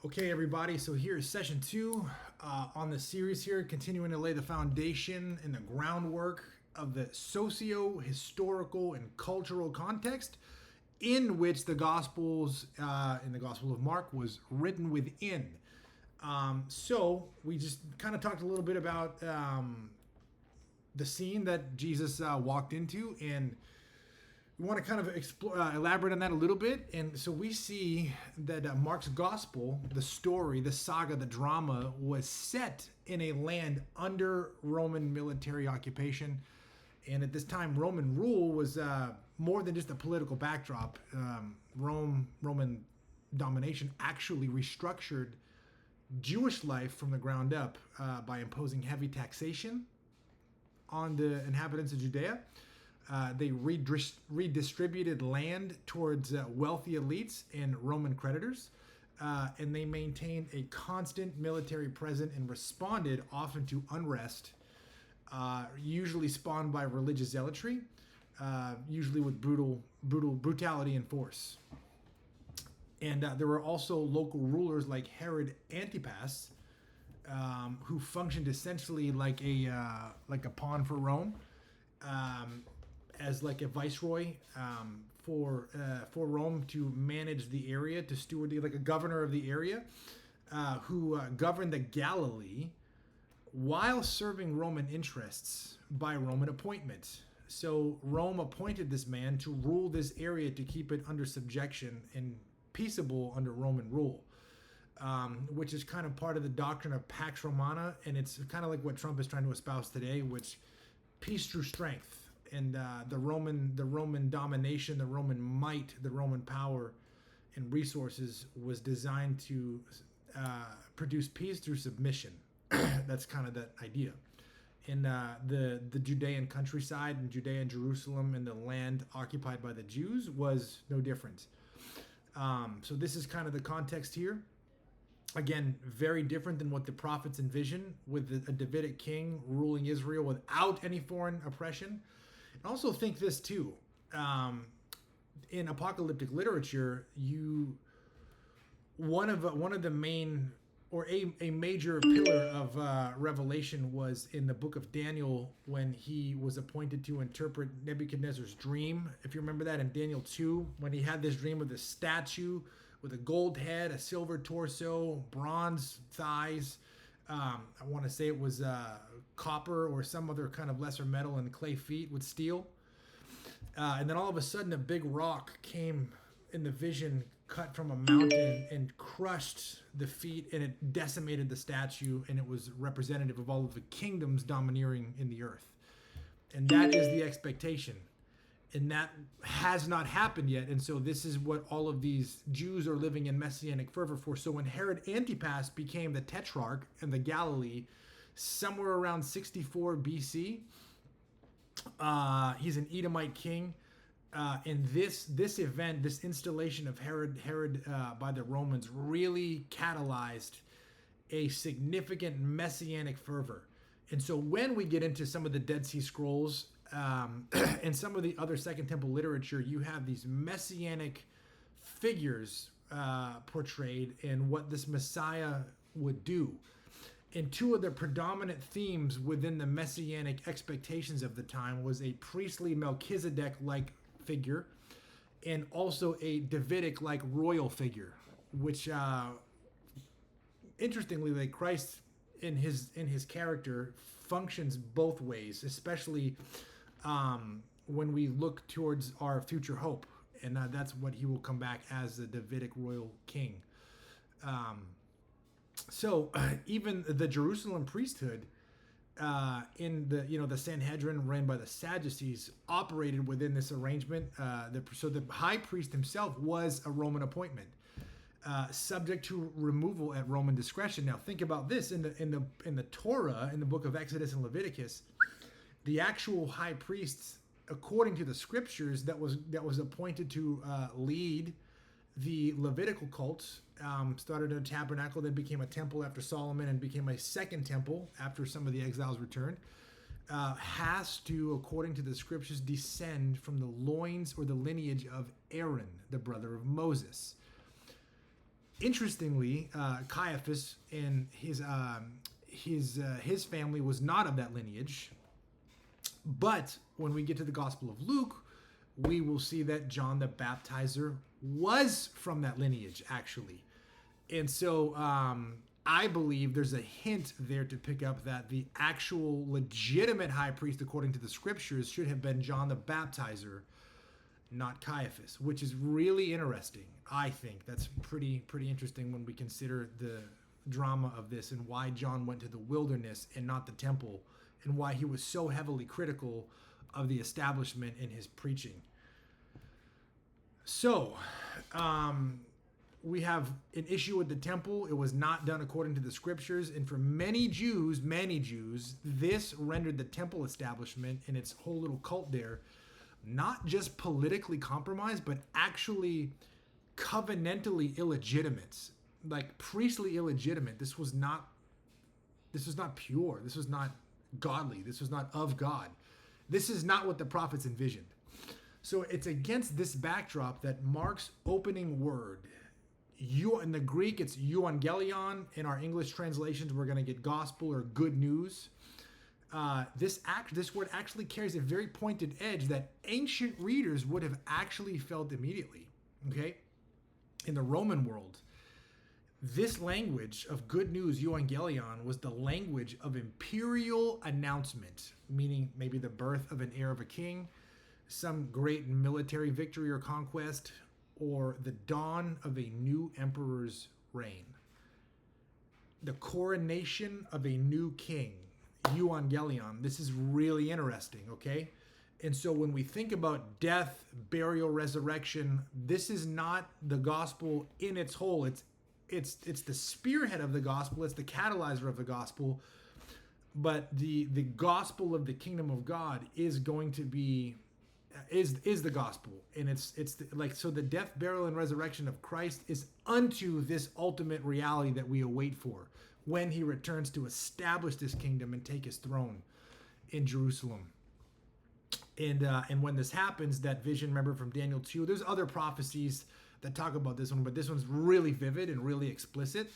Okay, everybody, so here is session two on the series here, continuing to lay the foundation and the groundwork of the socio-historical and cultural context in which the Gospels, in the Gospel of Mark, was written within. So we just kind of talked a little bit about the scene that Jesus walked into, and we want to kind of elaborate on that a little bit. And so we see that Mark's gospel, the story, the saga, the drama, was set in a land under Roman military occupation. And at this time, Roman rule was more than just a political backdrop. Roman domination actually restructured Jewish life from the ground up by imposing heavy taxation on the inhabitants of Judea. They redistributed land towards wealthy elites and Roman creditors, and they maintained a constant military presence and responded often to unrest, usually spawned by religious zealotry, usually with brutality and force. And there were also local rulers like Herod Antipas, who functioned essentially like a pawn for Rome. As like a viceroy for Rome to manage the area, to steward, like a governor of the area, who governed the Galilee while serving Roman interests by Roman appointment. So Rome appointed this man to rule this area, to keep it under subjection and peaceable under Roman rule, which is kind of part of the doctrine of Pax Romana, and it's kind of like what Trump is trying to espouse today, which peace through strength. And the Roman domination, the Roman might, the Roman power and resources was designed to produce peace through submission. That's kind of that idea. In the Judean countryside, in Judea and Jerusalem, and the land occupied by the Jews was no different. So this is kind of the context here. Again, very different than what the prophets envision, with a Davidic king ruling Israel without any foreign oppression. I also think this too, in apocalyptic literature, one of the main, or a major pillar of revelation was in the book of Daniel, when he was appointed to interpret Nebuchadnezzar's dream. If you remember that in Daniel 2, when he had this dream of a statue with a gold head, a silver torso, bronze thighs. I want to say it was copper or some other kind of lesser metal, and clay feet with steel. And then all of a sudden, a big rock came in the vision, cut from a mountain, and crushed the feet, and it decimated the statue, and it was representative of all of the kingdoms domineering in the earth. And that is the expectation. And that has not happened yet. And so this is what all of these Jews are living in messianic fervor for. So when Herod Antipas became the tetrarch in the Galilee, somewhere around 64 BC, he's an Edomite king. And this event, this installation of Herod by the Romans, really catalyzed a significant messianic fervor. And so when we get into some of the Dead Sea Scrolls, and some of the other Second Temple literature, you have these messianic figures portrayed in what this Messiah would do. And two of the predominant themes within the messianic expectations of the time was a priestly Melchizedek-like figure, and also a Davidic-like royal figure, which interestingly, like Christ in his character functions both ways, especially when we look towards our future hope, and that's what he will come back as the Davidic royal king. So even the Jerusalem priesthood, in the Sanhedrin ran by the Sadducees, operated within this arrangement. So the high priest himself was a Roman appointment, subject to removal at Roman discretion. Now think about this: in the Torah, in the book of Exodus and Leviticus, the actual high priests, according to the scriptures, that was appointed to lead the Levitical cults, started in a tabernacle, then became a temple after Solomon, and became a second temple after some of the exiles returned, has to, according to the scriptures, descend from the loins or the lineage of Aaron, the brother of Moses. Interestingly, Caiaphas and his family was not of that lineage. But when we get to the Gospel of Luke, we will see that John the Baptizer was from that lineage, actually. And so I believe there's a hint there to pick up that the actual legitimate high priest, according to the scriptures, should have been John the Baptizer, not Caiaphas, which is really interesting. I think that's pretty interesting when we consider the drama of this and why John went to the wilderness and not the temple, and why he was so heavily critical of the establishment in his preaching. So, we have an issue with the temple. It was not done according to the scriptures. And for many Jews, this rendered the temple establishment and its whole little cult there not just politically compromised, but actually covenantally illegitimate, like priestly illegitimate. This was not pure. This was not godly. This was not of God. This is not what the prophets envisioned. So it's against this backdrop that Mark's opening word, in the Greek, it's euangelion. In our English translations, we're going to get gospel or good news. This word actually carries a very pointed edge that ancient readers would have actually felt immediately. Okay? In the Roman world, this language of good news, euangelion, was the language of imperial announcement, meaning maybe the birth of an heir of a king, some great military victory or conquest, or the dawn of a new emperor's reign. The coronation of a new king, euangelion. This is really interesting, okay? And so when we think about death, burial, resurrection, this is not the gospel in its whole. It's the spearhead of the gospel. It's the catalyzer of the gospel. But the gospel of the kingdom of God is going to be is the gospel, and so the death, burial, and resurrection of Christ is unto this ultimate reality that we await for when he returns to establish this kingdom and take his throne in Jerusalem. And when this happens, that vision, remember from Daniel 2, there's other prophecies that talk about this one, but this one's really vivid and really explicit.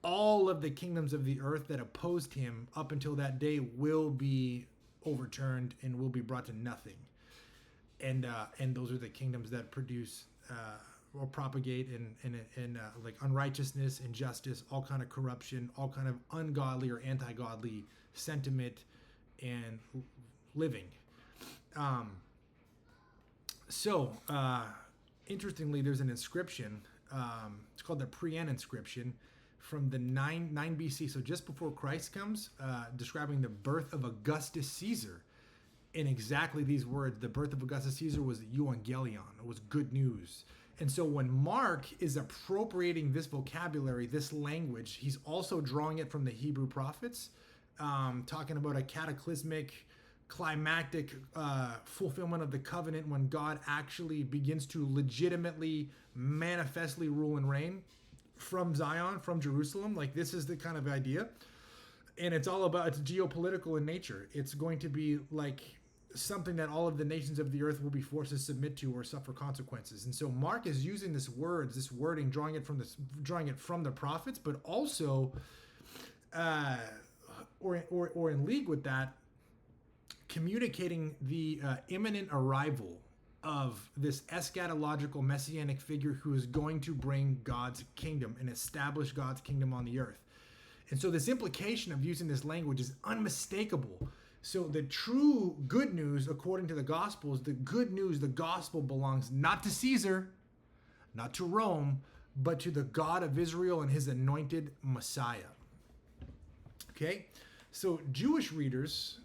All of the kingdoms of the earth that opposed him up until that day will be overturned and will be brought to nothing. And those are the kingdoms that produce or propagate and like unrighteousness, injustice, all kind of corruption, all kind of ungodly or anti-godly sentiment and living. Interestingly, there's an inscription. It's called the Priene inscription from the 9 BC, so just before Christ comes, describing the birth of Augustus Caesar. In exactly these words, the birth of Augustus Caesar was euangelion. It was good news. And so when Mark is appropriating this vocabulary, this language, he's also drawing it from the Hebrew prophets, talking about a cataclysmic, climactic fulfillment of the covenant when God actually begins to legitimately, manifestly rule and reign from Zion, from Jerusalem. Like, this is the kind of idea. And it's geopolitical in nature. It's going to be like something that all of the nations of the earth will be forced to submit to or suffer consequences. And so Mark is using this wording, drawing it from the prophets, but also, or in league with that, communicating the imminent arrival of this eschatological messianic figure who is going to bring God's kingdom and establish God's kingdom on the earth. And so this implication of using this language is unmistakable. So the true good news, according to the Gospels, the good news, the gospel belongs not to Caesar, not to Rome, but to the God of Israel and his anointed Messiah. Okay? So Jewish readers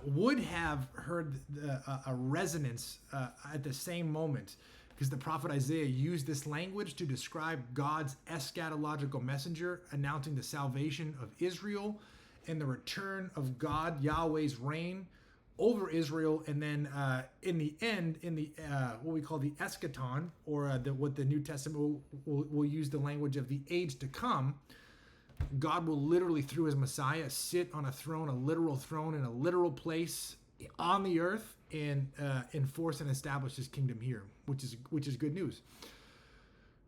would have heard a resonance at the same moment, because the prophet Isaiah used this language to describe God's eschatological messenger announcing the salvation of Israel and the return of God, Yahweh's reign over Israel. And then in the end, in the what we call the eschaton, or what the New Testament will use the language of the age to come, God will literally, through his Messiah, sit on a throne, a literal throne in a literal place on the earth, and enforce and establish his kingdom here, which is good news.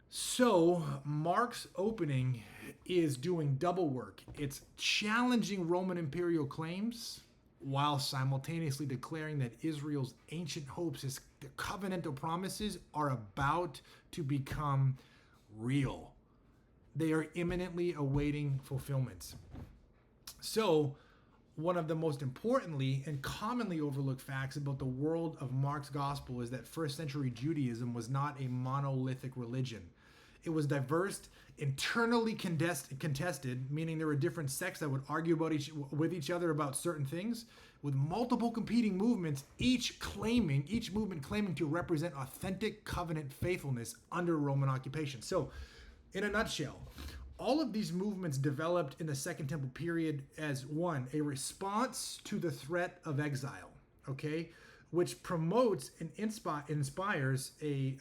So, Mark's opening is doing double work. It's challenging Roman imperial claims while simultaneously declaring that Israel's ancient hopes, his covenantal promises, are about to become real. They are imminently awaiting fulfillment. So, one of the most importantly and commonly overlooked facts about the world of Mark's gospel is that first century Judaism was not a monolithic religion. It was diverse, internally contested, meaning there were different sects that would argue with each other about certain things, with multiple competing movements, each movement claiming to represent authentic covenant faithfulness under Roman occupation. So, in a nutshell, all of these movements developed in the Second Temple period as one, a response to the threat of exile, okay, which promotes and inspires a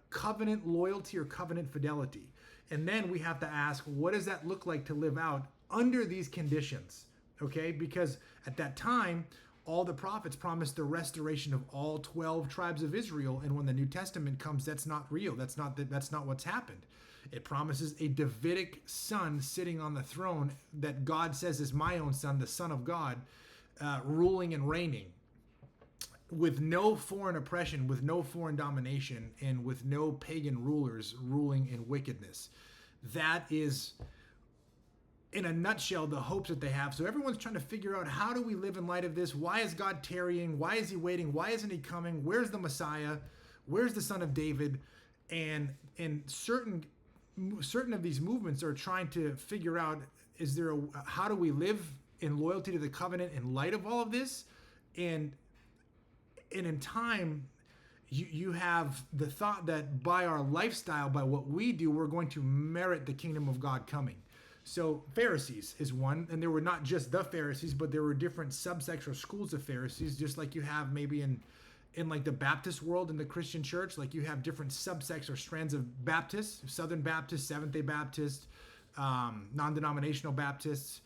covenant loyalty or covenant fidelity. And then we have to ask, what does that look like to live out under these conditions, okay? Because at that time, all the prophets promised the restoration of all 12 tribes of Israel, and when the New Testament comes, that's not real. That's not what's happened. It promises a Davidic son sitting on the throne that God says is my own son, the Son of God, ruling and reigning with no foreign oppression, with no foreign domination, and with no pagan rulers ruling in wickedness. That is, in a nutshell, the hopes that they have. So everyone's trying to figure out, how do we live in light of this? Why is God tarrying? Why is he waiting? Why isn't he coming? Where's the Messiah? Where's the Son of David? And certain of these movements are trying to figure out, how do we live in loyalty to the covenant in light of all of this? And in time, you have the thought that by our lifestyle, by what we do, we're going to merit the kingdom of God coming. So Pharisees is one, and there were not just the Pharisees, but there were different subsects or schools of Pharisees, just like you have maybe in like the Baptist world in the Christian church. Like you have different subsects or strands of Baptists, Southern Baptists, Seventh-day Baptists, non-denominational Baptists.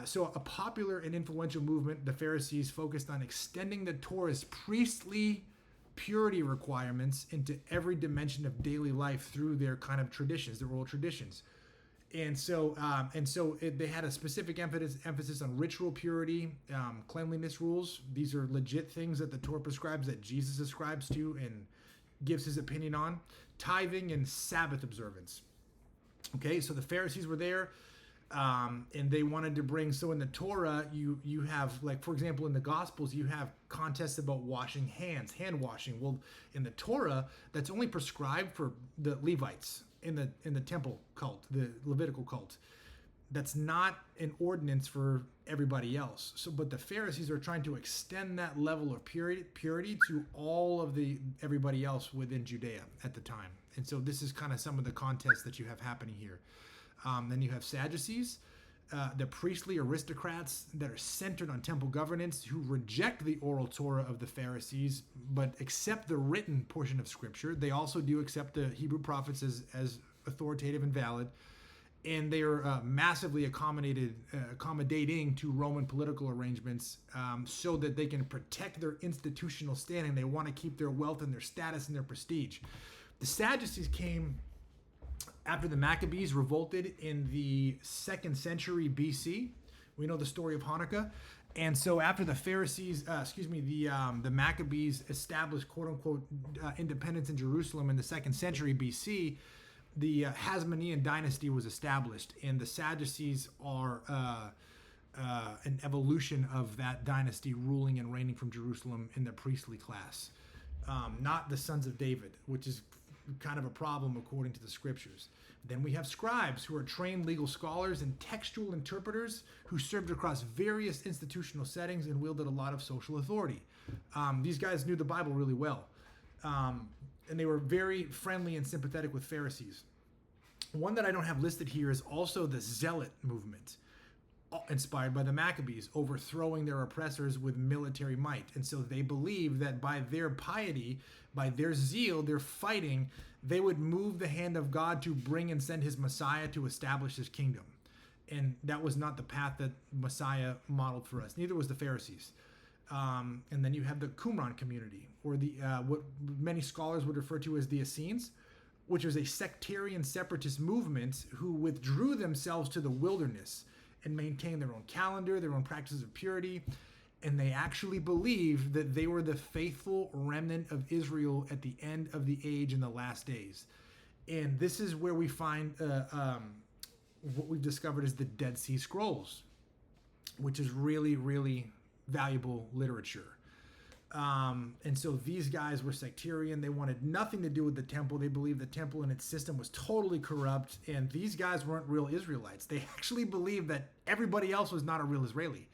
So a popular and influential movement, the Pharisees, focused on extending the Torah's priestly purity requirements into every dimension of daily life through their kind of traditions, their oral traditions. And so they had a specific emphasis on ritual purity, cleanliness rules. These are legit things that the Torah prescribes, that Jesus ascribes to and gives his opinion on. Tithing and Sabbath observance. Okay, so the Pharisees were there, and they wanted to bring. So in the Torah, you have, like, for example, in the Gospels, you have contests about washing hands, hand washing. Well, in the Torah, that's only prescribed for the Levites in the temple cult, the Levitical cult. That's not an ordinance for everybody else. So, but the Pharisees are trying to extend that level of purity to all of everybody else within Judea at the time. And so this is kind of some of the contests that you have happening here. Then you have Sadducees, the priestly aristocrats that are centered on temple governance, who reject the oral Torah of the Pharisees, but accept the written portion of Scripture. They also do accept the Hebrew prophets as authoritative and valid, and they are massively accommodating to Roman political arrangements, so that they can protect their institutional standing. They want to keep their wealth and their status and their prestige. The Sadducees came after the Maccabees revolted in the 2nd century BC. We know the story of Hanukkah. And so after the the Maccabees established quote unquote independence in Jerusalem in the 2nd century BC, the Hasmonean dynasty was established, and the Sadducees are an evolution of that dynasty, ruling and reigning from Jerusalem in the priestly class. Not the sons of David, which is kind of a problem according to the scriptures. Then we have scribes, who are trained legal scholars and textual interpreters who served across various institutional settings and wielded a lot of social authority. These guys knew the Bible really well, and they were very friendly and sympathetic with Pharisees. One that I don't have listed here is also the Zealot movement, inspired by the Maccabees, overthrowing their oppressors with military might. And so they believed that by their piety, by their zeal, their fighting, they would move the hand of God to bring and send his Messiah to establish his kingdom. And that was not the path that Messiah modeled for us. Neither was the Pharisees. And then you have the Qumran community, or the what many scholars would refer to as the Essenes, which was a sectarian separatist movement who withdrew themselves to the wilderness and maintained their own calendar, their own practices of purity. And they actually believed that they were the faithful remnant of Israel at the end of the age in the last days. And this is where we find what we've discovered is the Dead Sea Scrolls, which is really, really valuable literature. And so these guys were sectarian. They wanted nothing to do with the temple. They believed the temple and its system was totally corrupt. And these guys weren't real Israelites. They actually believed that everybody else was not a real Israeli.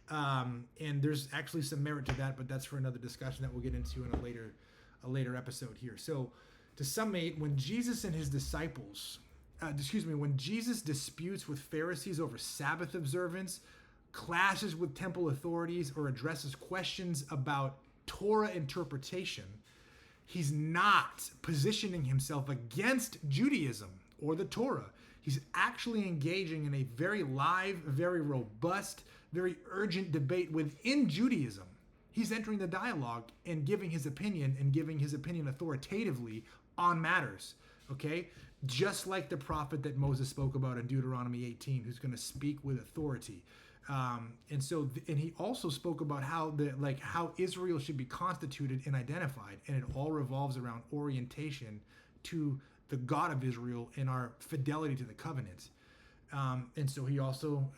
And there's actually some merit to that, but that's for another discussion that we'll get into in a later episode here. So to summate, when Jesus and his disciples, when Jesus disputes with Pharisees over Sabbath observance, clashes with temple authorities, or addresses questions about Torah interpretation, he's not positioning himself against Judaism or the Torah. He's actually engaging in a very live, very robust, very urgent debate within Judaism. He's entering the dialogue and giving his opinion authoritatively on matters, okay? Just like the prophet that Moses spoke about in Deuteronomy 18, who's going to speak with authority. And he also spoke about how Israel should be constituted and identified, and it all revolves around orientation to the God of Israel and our fidelity to the covenant. And so he also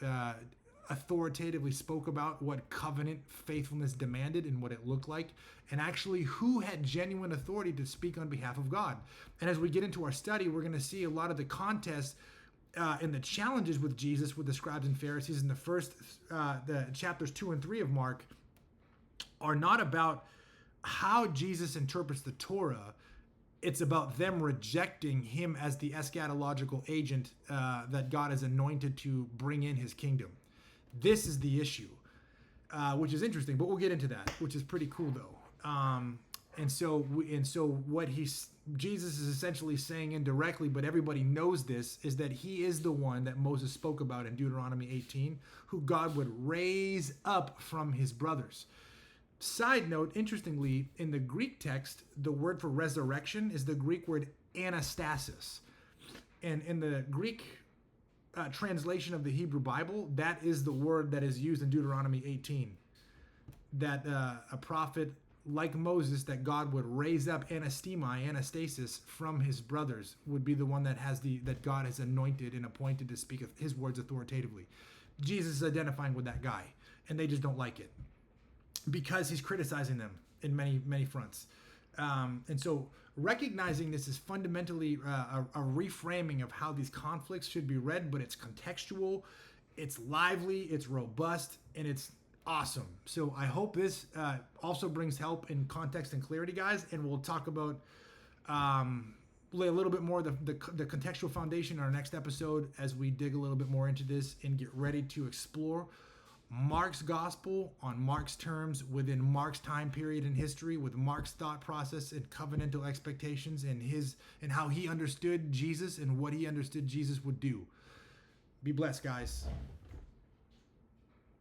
authoritatively spoke about what covenant faithfulness demanded and what it looked like, and actually who had genuine authority to speak on behalf of God. And as we get into our study, we're going to see a lot of the contest and the challenges with Jesus, with the scribes and Pharisees in the chapters 2 and 3 of Mark, are not about how Jesus interprets the Torah. It's about them rejecting him as the eschatological agent that God has anointed to bring in his kingdom. This is the issue, which is interesting, but we'll get into that, which is pretty cool though. And so what Jesus is essentially saying indirectly, but everybody knows this, is that he is the one that Moses spoke about in Deuteronomy 18, who God would raise up from his brothers. Side note, interestingly, in the Greek text, the word for resurrection is the Greek word anastasis. And in the Greek translation of the Hebrew Bible, that is the word that is used in Deuteronomy 18. That a prophet like Moses, that God would raise up anastasis from his brothers, would be the one that God has anointed and appointed to speak his words authoritatively. Jesus is identifying with that guy, and they just don't like it because he's criticizing them in many, many fronts. And so recognizing this is fundamentally a reframing of how these conflicts should be read, but it's contextual, it's lively, it's robust, and it's awesome. So I hope this also brings help in context and clarity, guys, and we'll talk about lay a little bit more the contextual foundation in our next episode as we dig a little bit more into this and get ready to explore Mark's gospel on Mark's terms within Mark's time period in history, with Mark's thought process and covenantal expectations and how he understood Jesus and what he understood Jesus would do. Be blessed, guys.